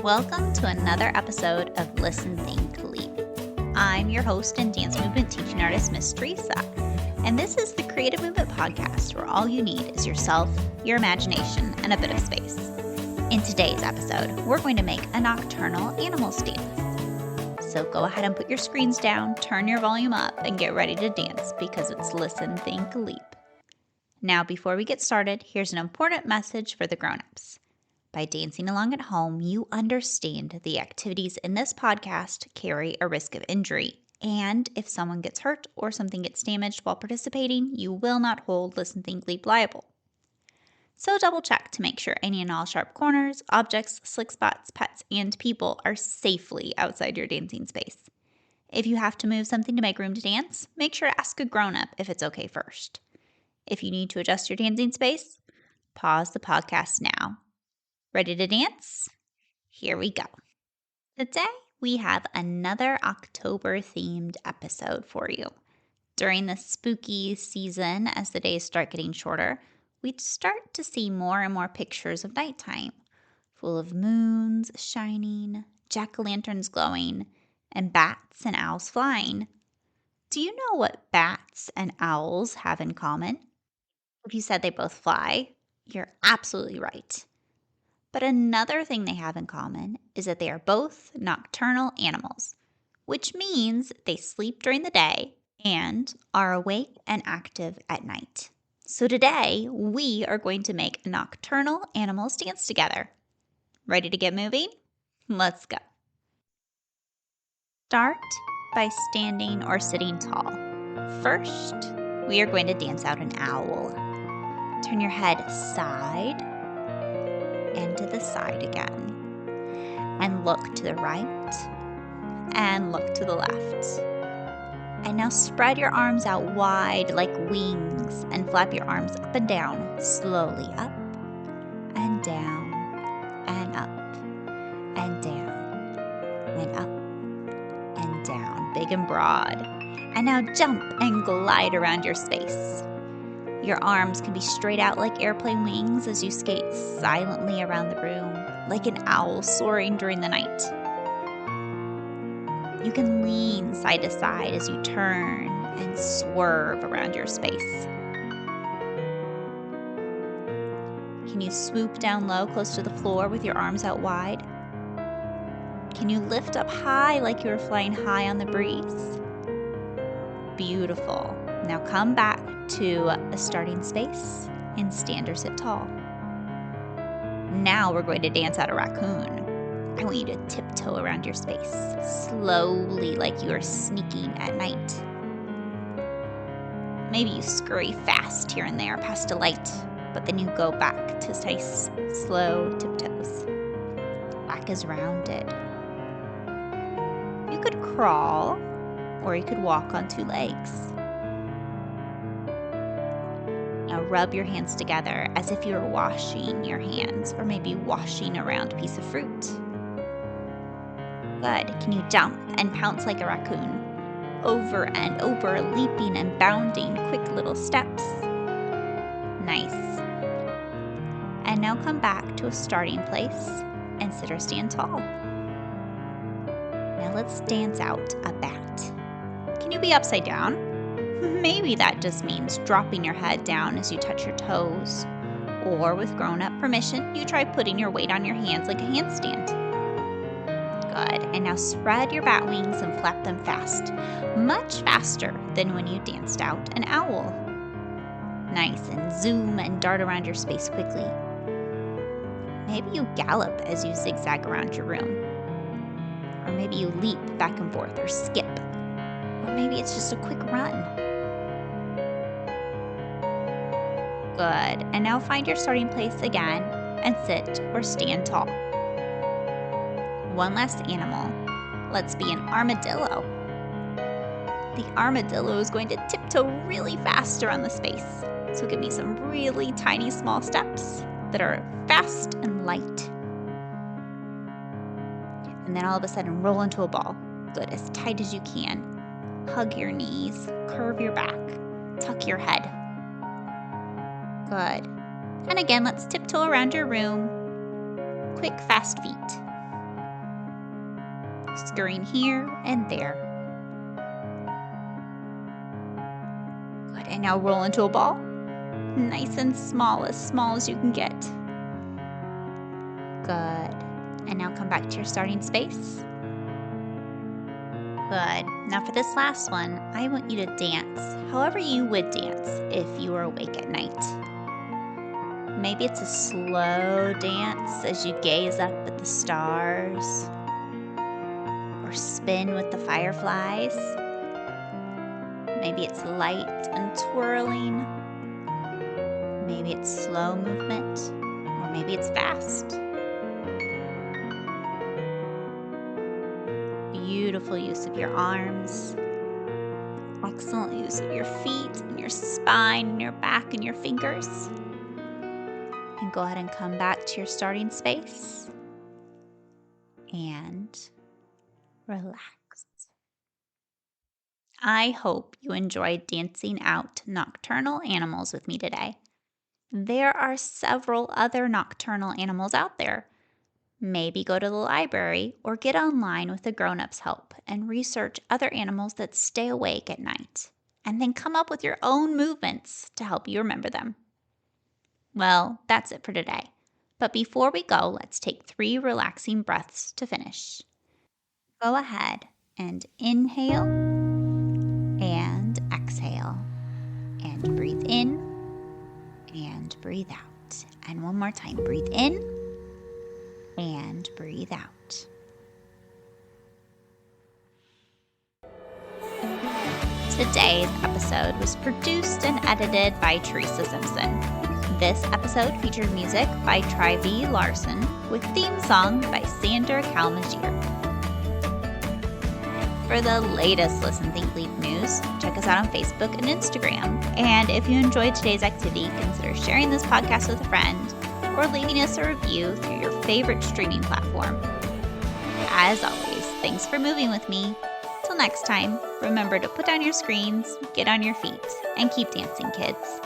Welcome to another episode of Listen.Think.Leap. I'm your host and dance movement teaching artist, Miss Teresa, and this is the Creative Movement Podcast where all you need is yourself, your imagination, and a bit of space. In today's episode, we're going to make a nocturnal animal dance. So go ahead and put your screens down, turn your volume up, and get ready to dance because it's Listen, Think, Leap. Now, before we get started, here's an important message for the grown-ups. By dancing along at home, you understand the activities in this podcast carry a risk of injury. And if someone gets hurt or something gets damaged while participating, you will not hold Listen, Think, Leap liable. So double check to make sure any and all sharp corners, objects, slick spots, pets, and people are safely outside your dancing space. If you have to move something to make room to dance, make sure to ask a grown-up if it's okay first. If you need to adjust your dancing space, pause the podcast now. Ready to dance? Here we go. Today, we have another October-themed episode for you. During the spooky season, as the days start getting shorter, we'd start to see more and more pictures of nighttime, full of moons shining, jack-o'-lanterns glowing, and bats and owls flying. Do you know what bats and owls have in common? If you said they both fly, you're absolutely right. But another thing they have in common is that they are both nocturnal animals, which means they sleep during the day and are awake and active at night. So today, we are going to make nocturnal animals dance together. Ready to get moving? Let's go. Start by standing or sitting tall. First, we are going to dance out an owl. Turn your head side and to the side again. And look to the right and look to the left. And now spread your arms out wide like wings and flap your arms up and down, slowly up and down and up and down and up and down, big and broad. And now jump and glide around your space. Your arms can be straight out like airplane wings as you skate silently around the room, like an owl soaring during the night. You can lean side to side as you turn and swerve around your space. Can you swoop down low close to the floor with your arms out wide? Can you lift up high like you were flying high on the breeze? Beautiful. Now come back to a starting space and stand or sit tall. Now we're going to dance out a raccoon. I want you to tiptoe around your space, slowly like you are sneaking at night. Maybe you scurry fast here and there past a light, but then you go back to nice, slow tiptoes. Back is rounded. You could crawl, or you could walk on two legs. Now rub your hands together as if you were washing your hands or maybe washing around a piece of fruit. Good. Can you jump and pounce like a raccoon? Over and over, leaping and bounding, quick little steps. Nice. And now come back to a starting place and sit or stand tall. Now let's dance out a bat. Can you be upside down? Maybe that just means dropping your head down as you touch your toes. Or with grown-up permission, you try putting your weight on your hands like a handstand. Good. And now spread your bat wings and flap them fast. Much faster than when you danced out an owl. Nice. And zoom and dart around your space quickly. Maybe you gallop as you zigzag around your room. Or maybe you leap back and forth or skip. Or maybe it's just a quick run. Good. And now find your starting place again and sit or stand tall. One last animal. Let's be an armadillo. The armadillo is going to tiptoe really fast around the space. So give me some really tiny small steps that are fast and light. And then all of a sudden roll into a ball. Good. As tight as you can. Hug your knees, curve your back, tuck your head. Good. And again, let's tiptoe around your room. Quick, fast feet. scurrying here and there. Good, and now roll into a ball. Nice and small as you can get. Good. And now come back to your starting space. Good. Now for this last one, I want you to dance however you would dance if you were awake at night. Maybe it's a slow dance as you gaze up at the stars, or spin with the fireflies. Maybe it's light and twirling. Maybe it's slow movement, or maybe it's fast. Beautiful use of your arms. Excellent use of your feet and your spine and your back and your fingers. And go ahead and come back to your starting space and relax. I hope you enjoyed dancing out nocturnal animals with me today. There are several other nocturnal animals out there. Maybe go to the library or get online with a grown-up's help and research other animals that stay awake at night, and then come up with your own movements to help you remember them. Well, that's it for today. But before we go, let's take 3 relaxing breaths to finish. Go ahead and inhale and exhale, and breathe in and breathe out. And one more time, breathe in and breathe out. Today's episode was produced and edited by Teresa Simpson. This episode featured music by Trivy Larson with theme song by Sander Kalmagier. For the latest Listen, Think, Leap news, check us out on Facebook and Instagram. And if you enjoyed today's activity, consider sharing this podcast with a friend or leaving us a review through your favorite streaming platform. As always, thanks for moving with me. Till next time, remember to put down your screens, get on your feet, and keep dancing, kids.